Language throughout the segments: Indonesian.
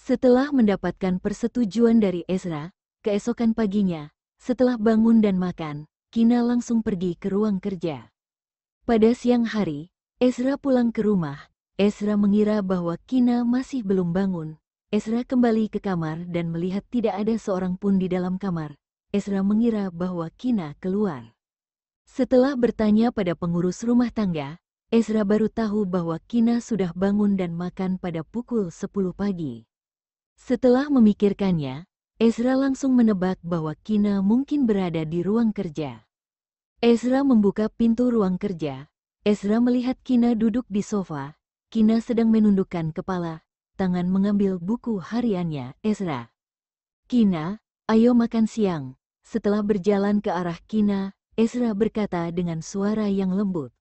Setelah mendapatkan persetujuan dari Ezra, keesokan paginya, setelah bangun dan makan, Kina langsung pergi ke ruang kerja. Pada siang hari, Ezra pulang ke rumah. Ezra mengira bahwa Kina masih belum bangun. Ezra kembali ke kamar dan melihat tidak ada seorang pun di dalam kamar. Ezra mengira bahwa Kina keluar. Setelah bertanya pada pengurus rumah tangga, Ezra baru tahu bahwa Kina sudah bangun dan makan pada pukul 10 pagi. Setelah memikirkannya, Ezra langsung menebak bahwa Kina mungkin berada di ruang kerja. Ezra membuka pintu ruang kerja. Ezra melihat Kina duduk di sofa. Kina sedang menundukkan kepala, tangan mengambil buku hariannya. Ezra, "Kina, ayo makan siang." Setelah berjalan ke arah Kina, Ezra berkata dengan suara yang lembut.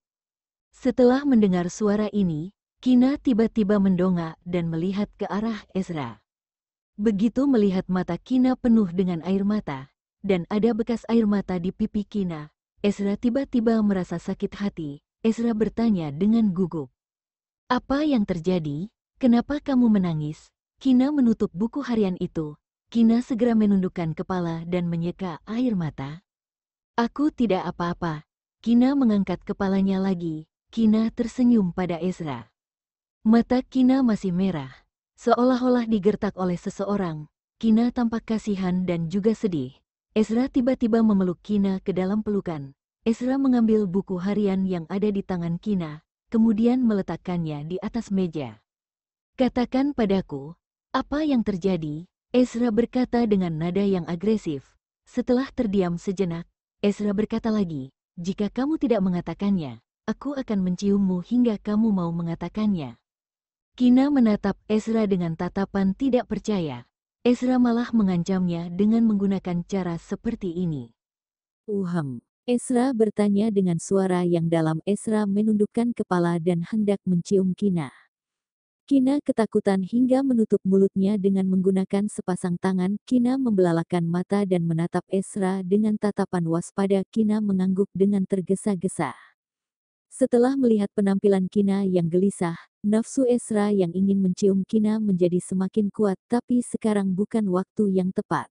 Setelah mendengar suara ini, Kina tiba-tiba mendongak dan melihat ke arah Ezra. Begitu melihat mata Kina penuh dengan air mata, dan ada bekas air mata di pipi Kina, Ezra tiba-tiba merasa sakit hati. Ezra bertanya dengan gugup, "Apa yang terjadi? Kenapa kamu menangis?" Kina menutup buku harian itu. Kina segera menundukkan kepala dan menyeka air mata. "Aku tidak apa-apa." Kina mengangkat kepalanya lagi. Kina tersenyum pada Ezra. Mata Kina masih merah, seolah-olah digertak oleh seseorang. Kina tampak kasihan dan juga sedih. Ezra tiba-tiba memeluk Kina ke dalam pelukan. Ezra mengambil buku harian yang ada di tangan Kina, kemudian meletakkannya di atas meja. "Katakan padaku, apa yang terjadi?" Ezra berkata dengan nada yang agresif. Setelah terdiam sejenak, Ezra berkata lagi, "Jika kamu tidak mengatakannya, aku akan menciummu hingga kamu mau mengatakannya." Kina menatap Ezra dengan tatapan tidak percaya. Ezra malah mengancamnya dengan menggunakan cara seperti ini. Ezra bertanya dengan suara yang dalam. Ezra menundukkan kepala dan hendak mencium Kina. Kina ketakutan hingga menutup mulutnya dengan menggunakan sepasang tangan. Kina membelalakan mata dan menatap Ezra dengan tatapan waspada. Kina mengangguk dengan tergesa-gesa. Setelah melihat penampilan Kina yang gelisah, nafsu Ezra yang ingin mencium Kina menjadi semakin kuat, tapi sekarang bukan waktu yang tepat.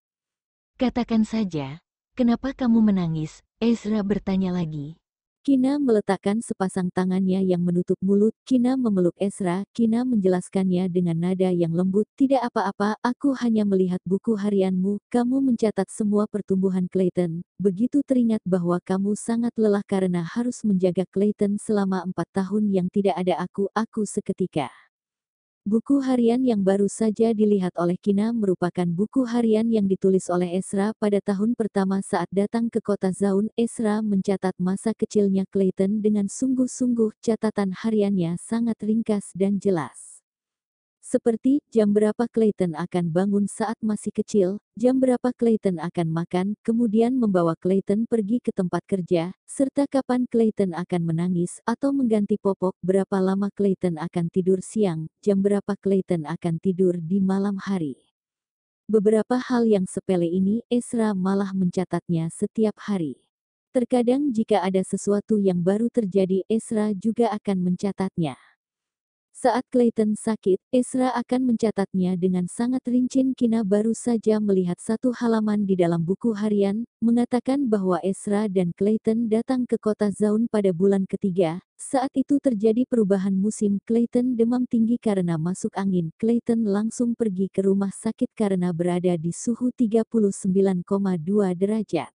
"Katakan saja, kenapa kamu menangis?" Ezra bertanya lagi. Kina meletakkan sepasang tangannya yang menutup mulut. Kina memeluk Ezra. Kina menjelaskannya dengan nada yang lembut. "Tidak apa-apa, aku hanya melihat buku harianmu. Kamu mencatat semua pertumbuhan Clayton. Begitu teringat bahwa kamu sangat lelah karena harus menjaga Clayton selama 4 tahun yang tidak ada aku seketika." Buku harian yang baru saja dilihat oleh Kina merupakan buku harian yang ditulis oleh Ezra pada tahun pertama saat datang ke kota Zaun. Ezra mencatat masa kecilnya Clayton dengan sungguh-sungguh. Catatan hariannya sangat ringkas dan jelas. Seperti, jam berapa Clayton akan bangun saat masih kecil, jam berapa Clayton akan makan, kemudian membawa Clayton pergi ke tempat kerja, serta kapan Clayton akan menangis atau mengganti popok, berapa lama Clayton akan tidur siang, jam berapa Clayton akan tidur di malam hari. Beberapa hal yang sepele ini, Ezra malah mencatatnya setiap hari. Terkadang jika ada sesuatu yang baru terjadi, Ezra juga akan mencatatnya. Saat Clayton sakit, Ezra akan mencatatnya dengan sangat rinci. Kina baru saja melihat satu halaman di dalam buku harian, mengatakan bahwa Ezra dan Clayton datang ke kota Zaun pada bulan ketiga. Saat itu terjadi perubahan musim. Clayton demam tinggi karena masuk angin. Clayton langsung pergi ke rumah sakit karena berada di suhu 39,2 derajat.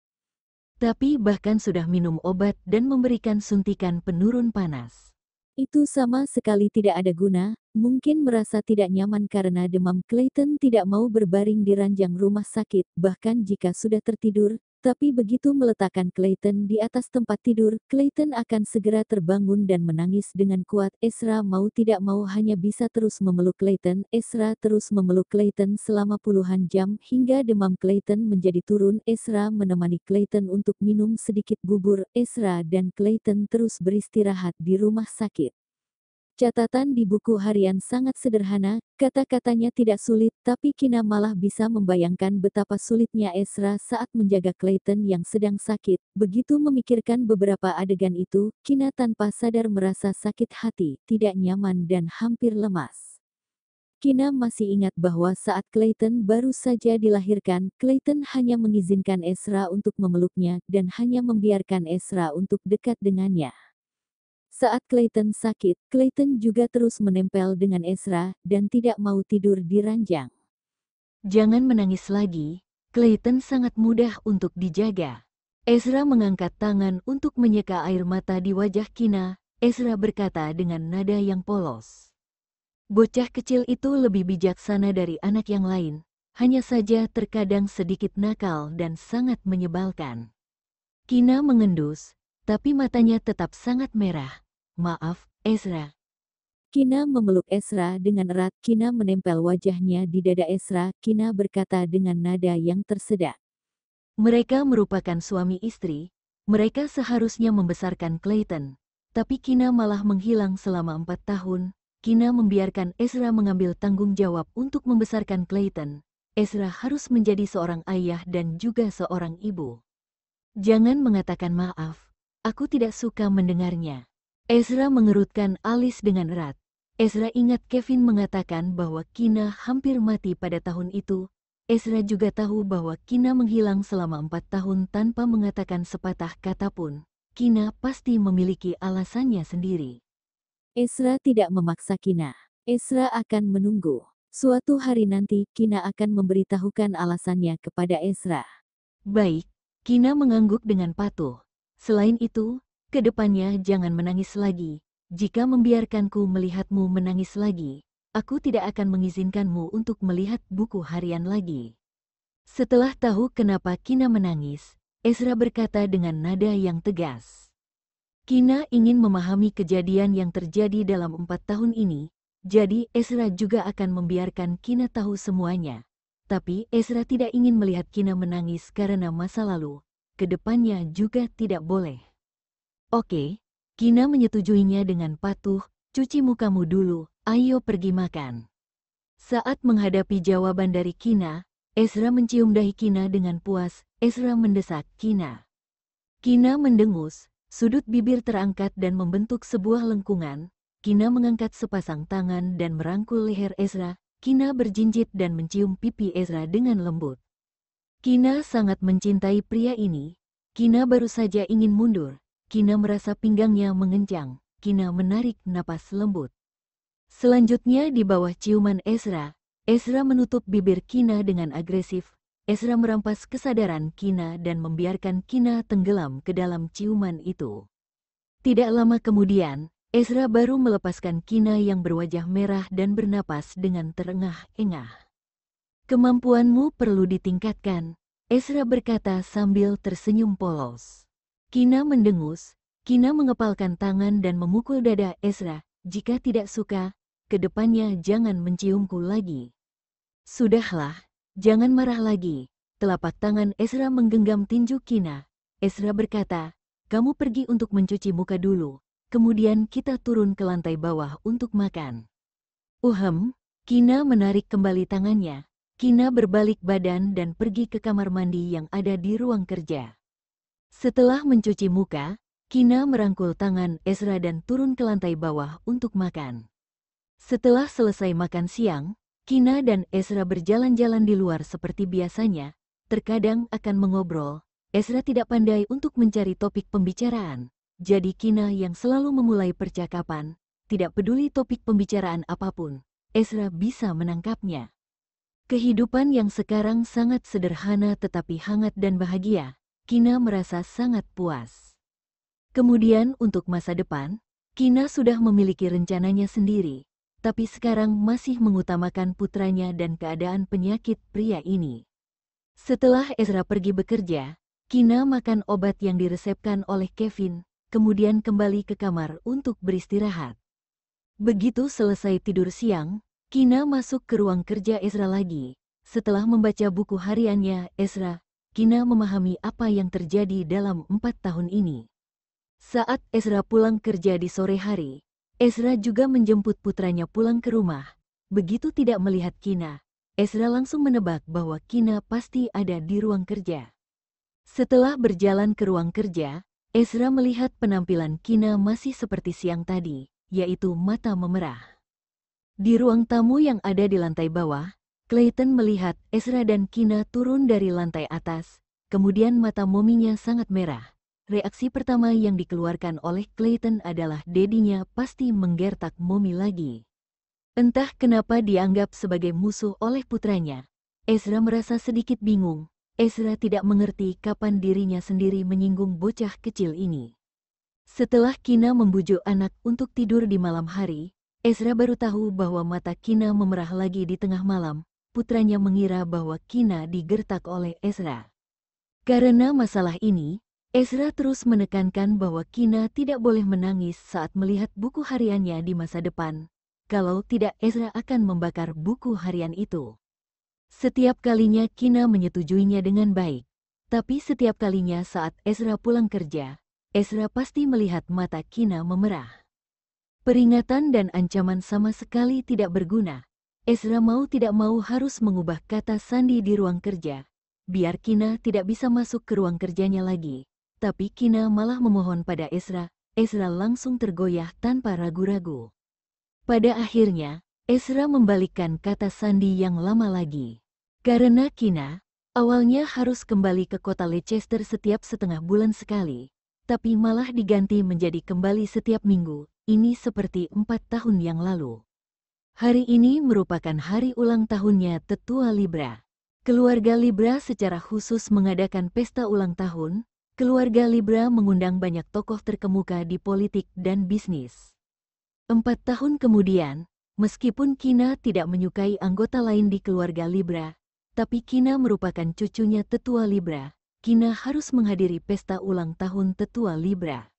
Tapi bahkan sudah minum obat dan memberikan suntikan penurun panas. Itu sama sekali tidak ada guna. Mungkin merasa tidak nyaman karena demam. Clayton tidak mau berbaring di ranjang rumah sakit, bahkan jika sudah tertidur. Tapi begitu meletakkan Clayton di atas tempat tidur, Clayton akan segera terbangun dan menangis dengan kuat. Ezra mau tidak mau hanya bisa terus memeluk Clayton. Ezra terus memeluk Clayton selama puluhan jam, hingga demam Clayton menjadi turun. Ezra menemani Clayton untuk minum sedikit bubur. Ezra dan Clayton terus beristirahat di rumah sakit. Catatan di buku harian sangat sederhana, kata-katanya tidak sulit, tapi Kina malah bisa membayangkan betapa sulitnya Ezra saat menjaga Clayton yang sedang sakit. Begitu memikirkan beberapa adegan itu, Kina tanpa sadar merasa sakit hati, tidak nyaman dan hampir lemas. Kina masih ingat bahwa saat Clayton baru saja dilahirkan, Clayton hanya mengizinkan Ezra untuk memeluknya dan hanya membiarkan Ezra untuk dekat dengannya. Saat Clayton sakit, Clayton juga terus menempel dengan Ezra dan tidak mau tidur di ranjang. Jangan menangis lagi, Clayton sangat mudah untuk dijaga. Ezra mengangkat tangan untuk menyeka air mata di wajah Kina. Ezra berkata dengan nada yang polos. Bocah kecil itu lebih bijaksana dari anak yang lain, hanya saja terkadang sedikit nakal dan sangat menyebalkan. Kina mengendus, tapi matanya tetap sangat merah. Maaf, Ezra. Kina memeluk Ezra dengan erat. Kina menempel wajahnya di dada Ezra. Kina berkata dengan nada yang tersedak. Mereka merupakan suami istri, mereka seharusnya membesarkan Clayton. Tapi Kina malah menghilang selama 4 tahun. Kina membiarkan Ezra mengambil tanggung jawab untuk membesarkan Clayton. Ezra harus menjadi seorang ayah dan juga seorang ibu. Jangan mengatakan maaf, aku tidak suka mendengarnya. Ezra mengerutkan alis dengan erat. Ezra ingat Kevin mengatakan bahwa Kina hampir mati pada tahun itu. Ezra juga tahu bahwa Kina menghilang selama 4 tahun tanpa mengatakan sepatah kata pun. Kina pasti memiliki alasannya sendiri. Ezra tidak memaksa Kina. Ezra akan menunggu. Suatu hari nanti, Kina akan memberitahukan alasannya kepada Ezra. Baik, Kina mengangguk dengan patuh. Selain itu, ke depannya jangan menangis lagi. Jika membiarkanku melihatmu menangis lagi, aku tidak akan mengizinkanmu untuk melihat buku harian lagi. Setelah tahu kenapa Kina menangis, Ezra berkata dengan nada yang tegas. Kina ingin memahami kejadian yang terjadi dalam 4 tahun ini, jadi Ezra juga akan membiarkan Kina tahu semuanya. Tapi Ezra tidak ingin melihat Kina menangis karena masa lalu, kedepannya juga tidak boleh. Oke, Kina menyetujuinya dengan patuh. Cuci mukamu dulu, ayo pergi makan. Saat menghadapi jawaban dari Kina, Ezra mencium dahi Kina dengan puas. Ezra mendesak Kina. Kina mendengus. Sudut bibir terangkat dan membentuk sebuah lengkungan. Kina mengangkat sepasang tangan dan merangkul leher Ezra. Kina berjinjit dan mencium pipi Ezra dengan lembut. Kina sangat mencintai pria ini. Kina baru saja ingin mundur. Kina merasa pinggangnya mengencang. Kina menarik napas lembut. Selanjutnya di bawah ciuman Ezra, Ezra menutup bibir Kina dengan agresif. Ezra merampas kesadaran Kina dan membiarkan Kina tenggelam ke dalam ciuman itu. Tidak lama kemudian, Ezra baru melepaskan Kina yang berwajah merah dan bernapas dengan terengah-engah. Kemampuanmu perlu ditingkatkan, Ezra berkata sambil tersenyum polos. Kina mendengus. Kina mengepalkan tangan dan memukul dada Ezra. Jika tidak suka, kedepannya jangan menciumku lagi. Sudahlah. Jangan marah lagi. Telapak tangan Ezra menggenggam tinju Kina. Ezra berkata, kamu pergi untuk mencuci muka dulu, kemudian kita turun ke lantai bawah untuk makan. Kina menarik kembali tangannya. Kina berbalik badan dan pergi ke kamar mandi yang ada di ruang kerja. Setelah mencuci muka, Kina merangkul tangan Ezra dan turun ke lantai bawah untuk makan. Setelah selesai makan siang, Kina dan Ezra berjalan-jalan di luar seperti biasanya, terkadang akan mengobrol. Ezra tidak pandai untuk mencari topik pembicaraan, jadi Kina yang selalu memulai percakapan, tidak peduli topik pembicaraan apapun, Ezra bisa menangkapnya. Kehidupan yang sekarang sangat sederhana tetapi hangat dan bahagia, Kina merasa sangat puas. Kemudian untuk masa depan, Kina sudah memiliki rencananya sendiri. Tapi sekarang masih mengutamakan putranya dan keadaan penyakit pria ini. Setelah Ezra pergi bekerja, Kina makan obat yang diresepkan oleh Kevin, kemudian kembali ke kamar untuk beristirahat. Begitu selesai tidur siang, Kina masuk ke ruang kerja Ezra lagi. Setelah membaca buku hariannya Kina memahami apa yang terjadi dalam 4 tahun ini. Saat Ezra pulang kerja di sore hari, Ezra juga menjemput putranya pulang ke rumah. Begitu tidak melihat Kina, Ezra langsung menebak bahwa Kina pasti ada di ruang kerja. Setelah berjalan ke ruang kerja, Ezra melihat penampilan Kina masih seperti siang tadi, yaitu mata memerah. Di ruang tamu yang ada di lantai bawah, Clayton melihat Ezra dan Kina turun dari lantai atas, kemudian mata mominya sangat merah. Reaksi pertama yang dikeluarkan oleh Clayton adalah dedinya pasti menggertak momi lagi. Entah kenapa dianggap sebagai musuh oleh putranya. Ezra merasa sedikit bingung. Ezra tidak mengerti kapan dirinya sendiri menyinggung bocah kecil ini. Setelah Kina membujuk anak untuk tidur di malam hari, Ezra baru tahu bahwa mata Kina memerah lagi di tengah malam. Putranya mengira bahwa Kina digertak oleh Ezra. Karena masalah ini, Ezra terus menekankan bahwa Kina tidak boleh menangis saat melihat buku hariannya di masa depan. Kalau tidak, Ezra akan membakar buku harian itu. Setiap kalinya Kina menyetujuinya dengan baik. Tapi setiap kalinya saat Ezra pulang kerja, Ezra pasti melihat mata Kina memerah. Peringatan dan ancaman sama sekali tidak berguna. Ezra mau tidak mau harus mengubah kata sandi di ruang kerja, biar Kina tidak bisa masuk ke ruang kerjanya lagi. Tapi Kina malah memohon pada Ezra. Ezra langsung tergoyah tanpa ragu-ragu. Pada akhirnya, Ezra membalikkan kata sandi yang lama lagi. Karena Kina, awalnya harus kembali ke kota Leicester setiap setengah bulan sekali, tapi malah diganti menjadi kembali setiap minggu, ini seperti 4 tahun yang lalu. Hari ini merupakan hari ulang tahunnya tetua Libra. Keluarga Libra secara khusus mengadakan pesta ulang tahun. Keluarga Libra mengundang banyak tokoh terkemuka di politik dan bisnis. 4 tahun kemudian, meskipun Kina tidak menyukai anggota lain di keluarga Libra, tapi Kina merupakan cucunya tetua Libra, Kina harus menghadiri pesta ulang tahun tetua Libra.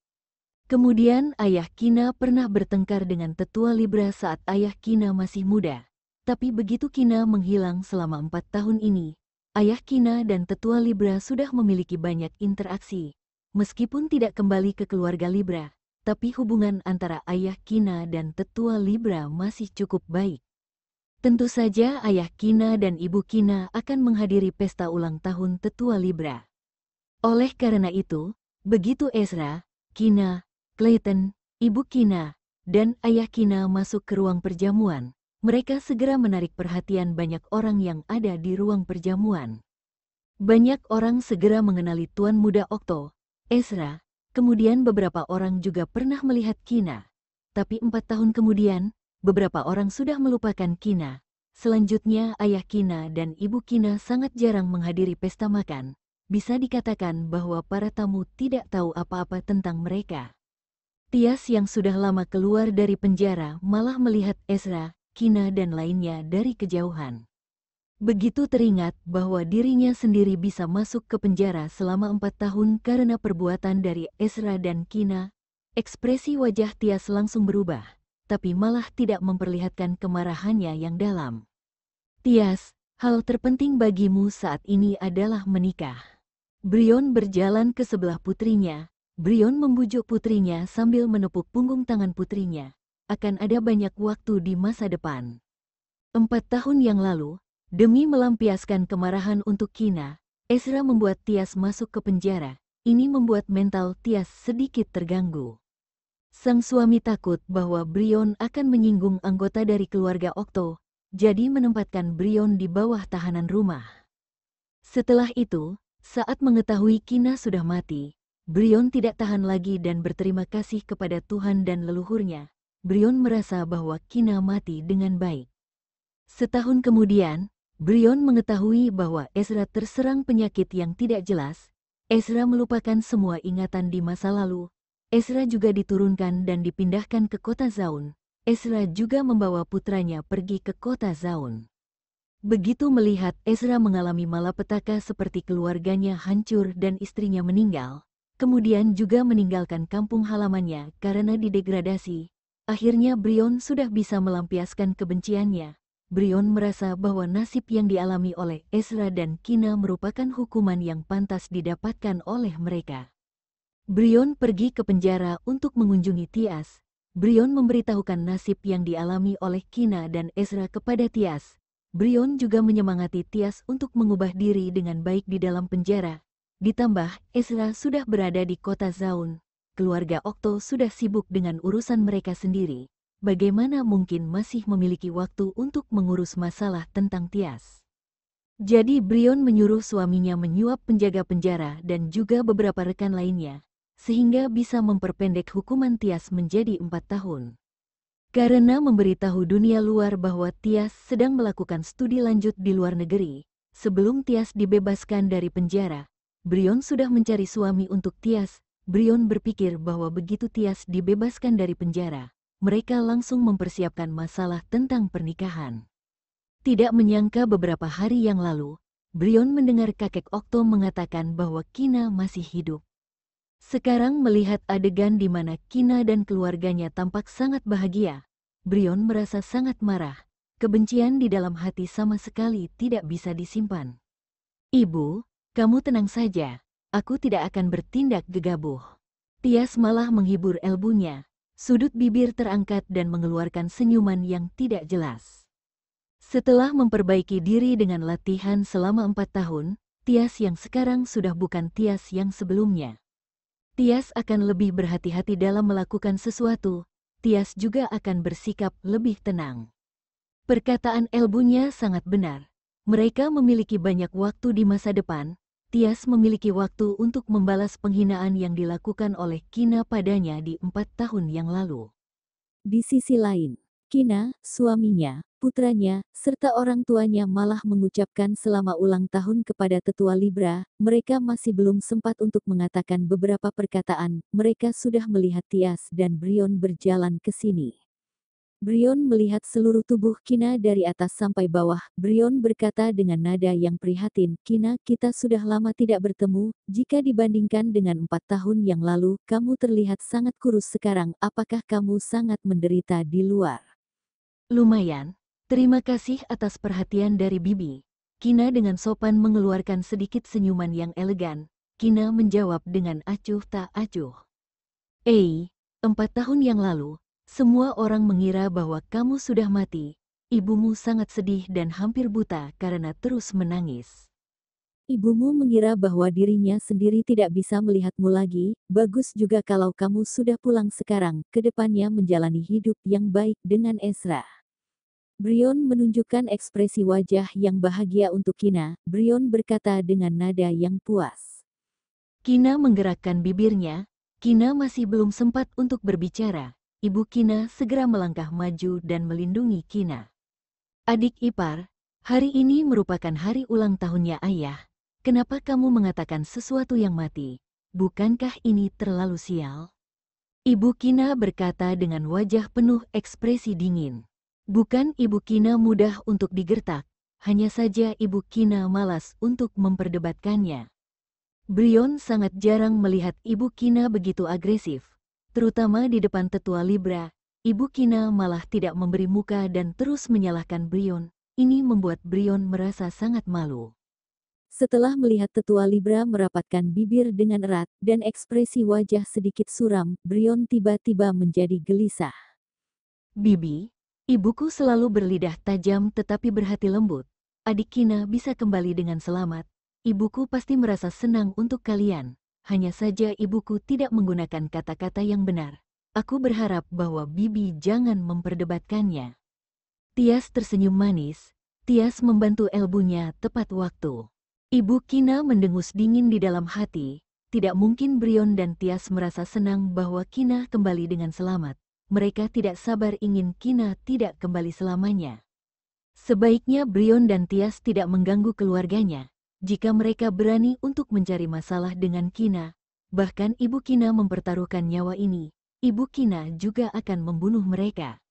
Kemudian ayah Kina pernah bertengkar dengan tetua Libra saat ayah Kina masih muda. Tapi begitu Kina menghilang selama 4 tahun ini, ayah Kina dan tetua Libra sudah memiliki banyak interaksi. Meskipun tidak kembali ke keluarga Libra, tapi hubungan antara ayah Kina dan tetua Libra masih cukup baik. Tentu saja ayah Kina dan ibu Kina akan menghadiri pesta ulang tahun tetua Libra. Oleh karena itu, begitu Ezra, Kina, Clayton, ibu Kina, dan ayah Kina masuk ke ruang perjamuan, mereka segera menarik perhatian banyak orang yang ada di ruang perjamuan. Banyak orang segera mengenali Tuan Muda Okto, Ezra. Kemudian beberapa orang juga pernah melihat Kina. Tapi 4 tahun kemudian, beberapa orang sudah melupakan Kina. Selanjutnya ayah Kina dan ibu Kina sangat jarang menghadiri pesta makan. Bisa dikatakan bahwa para tamu tidak tahu apa-apa tentang mereka. Tias yang sudah lama keluar dari penjara malah melihat Ezra, Kina dan lainnya dari kejauhan. Begitu teringat bahwa dirinya sendiri bisa masuk ke penjara selama 4 tahun karena perbuatan dari Ezra dan Kina, ekspresi wajah Tias langsung berubah, tapi malah tidak memperlihatkan kemarahannya yang dalam. Tias, hal terpenting bagimu saat ini adalah menikah. Brion berjalan ke sebelah putrinya. Brion membujuk putrinya sambil menepuk punggung tangan putrinya. Akan ada banyak waktu di masa depan. 4 tahun yang lalu, demi melampiaskan kemarahan untuk Kina, Ezra membuat Tias masuk ke penjara. Ini membuat mental Tias sedikit terganggu. Sang suami takut bahwa Brion akan menyinggung anggota dari keluarga Okto, jadi menempatkan Brion di bawah tahanan rumah. Setelah itu, saat mengetahui Kina sudah mati, Brion tidak tahan lagi dan berterima kasih kepada Tuhan dan leluhurnya. Brion merasa bahwa Kina mati dengan baik. Setahun kemudian, Brion mengetahui bahwa Ezra terserang penyakit yang tidak jelas. Ezra melupakan semua ingatan di masa lalu. Ezra juga diturunkan dan dipindahkan ke kota Zaun. Ezra juga membawa putranya pergi ke kota Zaun. Begitu melihat Ezra mengalami malapetaka seperti keluarganya hancur dan istrinya meninggal, kemudian juga meninggalkan kampung halamannya karena didegradasi, akhirnya Brion sudah bisa melampiaskan kebenciannya. Brion merasa bahwa nasib yang dialami oleh Ezra dan Kina merupakan hukuman yang pantas didapatkan oleh mereka. Brion pergi ke penjara untuk mengunjungi Tias. Brion memberitahukan nasib yang dialami oleh Kina dan Ezra kepada Tias. Brion juga menyemangati Tias untuk mengubah diri dengan baik di dalam penjara. Ditambah, Ezra sudah berada di kota Zaun. Keluarga Okto sudah sibuk dengan urusan mereka sendiri. bagaimana mungkin masih memiliki waktu untuk mengurus masalah tentang Tias. Jadi Brion menyuruh suaminya menyuap penjaga penjara dan juga beberapa rekan lainnya, sehingga bisa memperpendek hukuman Tias menjadi 4 tahun. Karena memberitahu dunia luar bahwa Tias sedang melakukan studi lanjut di luar negeri, sebelum Tias dibebaskan dari penjara, Brion sudah mencari suami untuk Tias. Brion berpikir bahwa begitu Tias dibebaskan dari penjara, mereka langsung mempersiapkan masalah tentang pernikahan. Tidak menyangka beberapa hari yang lalu, Brion mendengar kakek Okto mengatakan bahwa Kina masih hidup. Sekarang melihat adegan di mana Kina dan keluarganya tampak sangat bahagia, Brion merasa sangat marah. Kebencian di dalam hati sama sekali tidak bisa disimpan. Ibu, kamu tenang saja. Aku tidak akan bertindak gegabah. Tias malah menghibur elbunya. Sudut bibir terangkat dan mengeluarkan senyuman yang tidak jelas. Setelah memperbaiki diri dengan latihan selama 4 tahun, Tias yang sekarang sudah bukan Tias yang sebelumnya. Tias akan lebih berhati-hati dalam melakukan sesuatu. Tias juga akan bersikap lebih tenang. Perkataan elbunya sangat benar. Mereka memiliki banyak waktu di masa depan. Tias memiliki waktu untuk membalas penghinaan yang dilakukan oleh Kina padanya di 4 tahun yang lalu. Di sisi lain, Kina, suaminya, putranya, serta orang tuanya malah mengucapkan selamat ulang tahun kepada tetua Libra. Mereka masih belum sempat untuk mengatakan beberapa perkataan. Mereka sudah melihat Tias dan Brion berjalan ke sini. Brion melihat seluruh tubuh Kina dari atas sampai bawah. Brion berkata dengan nada yang prihatin, "Kina, kita sudah lama tidak bertemu. Jika dibandingkan dengan 4 tahun yang lalu, kamu terlihat sangat kurus sekarang. Apakah kamu sangat menderita di luar?" Lumayan. Terima kasih atas perhatian dari Bibi. Kina dengan sopan mengeluarkan sedikit senyuman yang elegan. Kina menjawab dengan acuh tak acuh. 4 tahun yang lalu, semua orang mengira bahwa kamu sudah mati. Ibumu sangat sedih dan hampir buta karena terus menangis. Ibumu mengira bahwa dirinya sendiri tidak bisa melihatmu lagi. Bagus juga kalau kamu sudah pulang sekarang, ke depannya menjalani hidup yang baik dengan Ezra. Brion menunjukkan ekspresi wajah yang bahagia untuk Kina. Brion berkata dengan nada yang puas. Kina menggerakkan bibirnya. Kina masih belum sempat untuk berbicara. Ibu Kina segera melangkah maju dan melindungi Kina. Adik ipar, hari ini merupakan hari ulang tahunnya ayah. Kenapa kamu mengatakan sesuatu yang mati? Bukankah ini terlalu sial? Ibu Kina berkata dengan wajah penuh ekspresi dingin. Bukan Ibu Kina mudah untuk digertak, hanya saja Ibu Kina malas untuk memperdebatkannya. Brion sangat jarang melihat Ibu Kina begitu agresif, terutama di depan tetua Libra. Ibu Kina malah tidak memberi muka dan terus menyalahkan Brion. Ini membuat Brion merasa sangat malu. Setelah melihat tetua Libra merapatkan bibir dengan erat dan ekspresi wajah sedikit suram, Brion tiba-tiba menjadi gelisah. Bibi, ibuku selalu berlidah tajam tetapi berhati lembut. Adik Kina bisa kembali dengan selamat. Ibuku pasti merasa senang untuk kalian. Hanya saja ibuku tidak menggunakan kata-kata yang benar. Aku berharap bahwa Bibi jangan memperdebatkannya. Tias tersenyum manis. Tias membantu elbunya tepat waktu. Ibu Kina mendengus dingin di dalam hati. Tidak mungkin Brion dan Tias merasa senang bahwa Kina kembali dengan selamat. Mereka tidak sabar ingin Kina tidak kembali selamanya. Sebaiknya Brion dan Tias tidak mengganggu keluarganya. Jika mereka berani untuk mencari masalah dengan Kina, bahkan Ibu Kina mempertaruhkan nyawa ini, Ibu Kina juga akan membunuh mereka.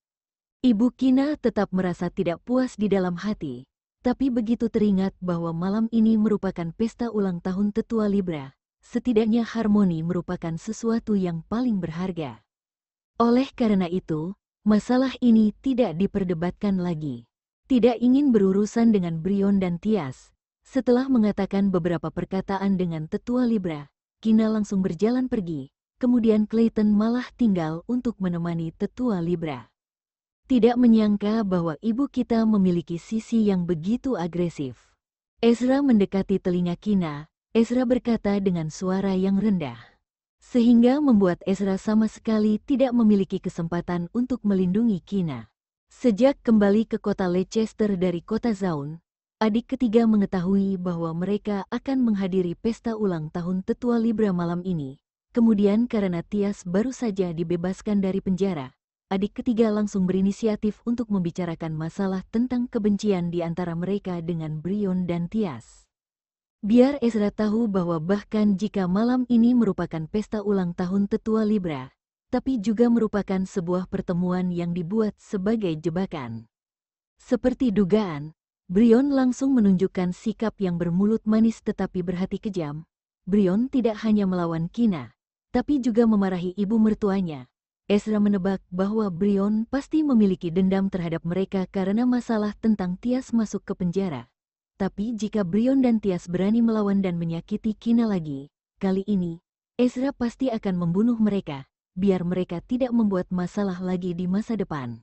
Ibu Kina tetap merasa tidak puas di dalam hati. Tapi begitu teringat bahwa malam ini merupakan pesta ulang tahun tetua Libra, setidaknya harmoni merupakan sesuatu yang paling berharga. Oleh karena itu, masalah ini tidak diperdebatkan lagi. Tidak ingin berurusan dengan Brion dan Tias. Setelah mengatakan beberapa perkataan dengan tetua Libra, Kina langsung berjalan pergi, kemudian Clayton malah tinggal untuk menemani tetua Libra. Tidak menyangka bahwa ibu kita memiliki sisi yang begitu agresif. Ezra mendekati telinga Kina. Ezra berkata dengan suara yang rendah. sehingga membuat Ezra sama sekali tidak memiliki kesempatan untuk melindungi Kina. Sejak kembali ke kota Leicester dari kota Zaun, adik ketiga mengetahui bahwa mereka akan menghadiri pesta ulang tahun tetua Libra malam ini. Kemudian karena Tias baru saja dibebaskan dari penjara, adik ketiga langsung berinisiatif untuk membicarakan masalah tentang kebencian di antara mereka dengan Brion dan Tias. Biar Ezra tahu bahwa bahkan jika malam ini merupakan pesta ulang tahun tetua Libra, tapi juga merupakan sebuah pertemuan yang dibuat sebagai jebakan. Seperti dugaan, Brion langsung menunjukkan sikap yang bermulut manis tetapi berhati kejam. Brion tidak hanya melawan Kina, tapi juga memarahi ibu mertuanya. Ezra menebak bahwa Brion pasti memiliki dendam terhadap mereka karena masalah tentang Tias masuk ke penjara. Tapi jika Brion dan Tias berani melawan dan menyakiti Kina lagi, kali ini, Ezra pasti akan membunuh mereka, biar mereka tidak membuat masalah lagi di masa depan.